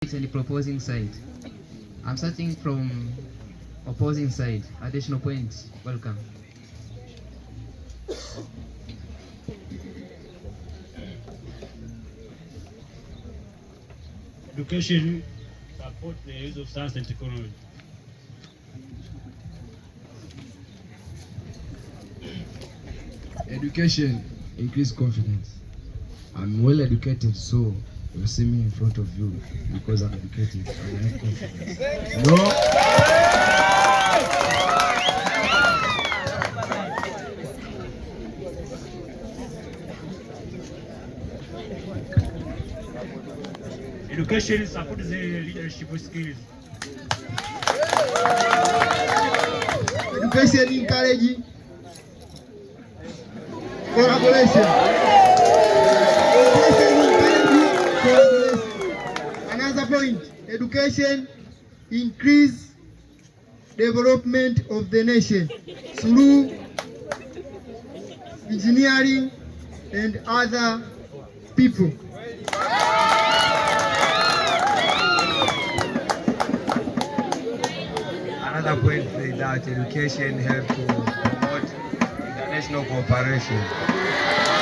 and proposing side. I'm starting from opposing side. Additional points. Welcome. Education support the use of science and technology. Education increase confidence. I'm well educated, so you see me in front of you because I'm educated and I have confidence. No. Education supports the leadership skills. Education encouraging collaboration. Another point, education increase development of the nation through engineering and other people. Another point is that education helps to promote international cooperation.